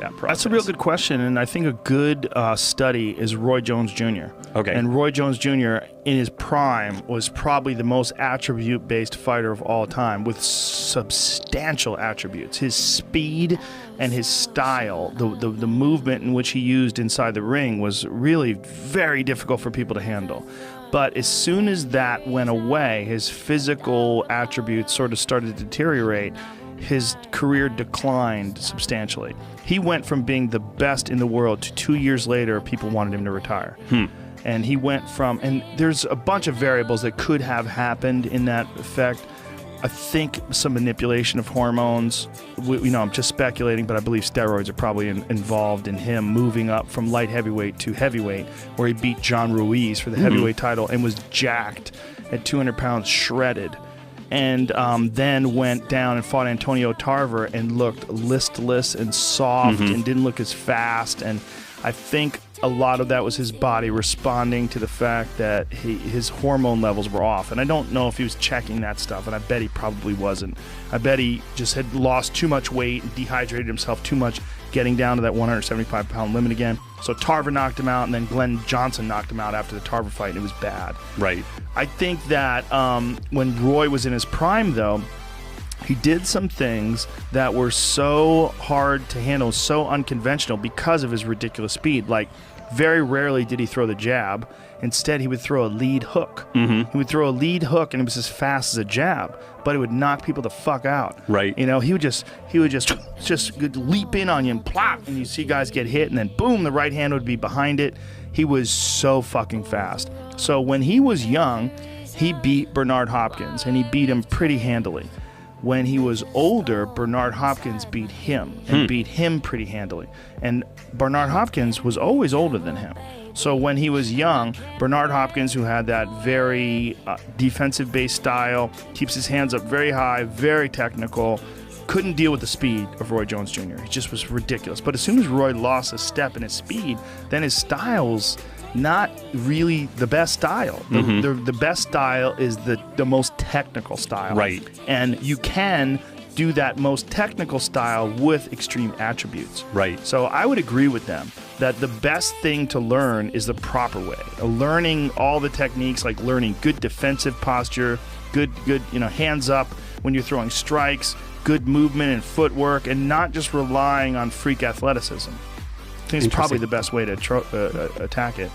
that process? That's a real good question, and I think a good study is Roy Jones Jr. Okay. And Roy Jones Jr. in his prime was probably the most attribute-based fighter of all time, with substantial attributes. His speed and his style, the movement in which he used inside the ring was really very difficult for people to handle. But as soon as that went away, his physical attributes sort of started to deteriorate. His career declined substantially. He went from being the best in the world to 2 years later, people wanted him to retire. And he went from, and there's a bunch of variables that could have happened in that effect. I think some manipulation of hormones. I'm just speculating, but I believe steroids are probably involved in him moving up from light heavyweight to heavyweight, where he beat John Ruiz for the heavyweight title and was jacked at 200 pounds, shredded. And then went down and fought Antonio Tarver and looked listless and soft and didn't look as fast. And I think a lot of that was his body responding to the fact that his hormone levels were off. And I don't know if he was checking that stuff, and I bet he probably wasn't. I bet he just had lost too much weight and dehydrated himself too much, getting down to that 175-pound limit again. So Tarver knocked him out, and then Glenn Johnson knocked him out after the Tarver fight, and it was bad. Right. I think that when Roy was in his prime, though, he did some things that were so hard to handle, so unconventional because of his ridiculous speed. Like, very rarely did he throw the jab. Instead, he would throw a lead hook. He would throw a lead hook, and it was as fast as a jab, but it would knock people the fuck out. Right. You know, he would just leap in on you and plop, and you see guys get hit, and then boom, the right hand would be behind it. He was so fucking fast. So when he was young, he beat Bernard Hopkins, and he beat him pretty handily. When he was older, Bernard Hopkins beat him, and beat him pretty handily. And Bernard Hopkins was always older than him. So when he was young, Bernard Hopkins, who had that very defensive-based style, keeps his hands up very high, very technical, couldn't deal with the speed of Roy Jones Jr. He just was ridiculous. But as soon as Roy lost a step in his speed, then his style's not really the best style. The best style is the most technical style. Right. And you can do that most technical style with extreme attributes. Right. So I would agree with them that the best thing to learn is the proper way. Learning all the techniques, like learning good defensive posture, good hands up when you're throwing strikes, good movement and footwork, and not just relying on freak athleticism. I think it's probably the best way to attack it.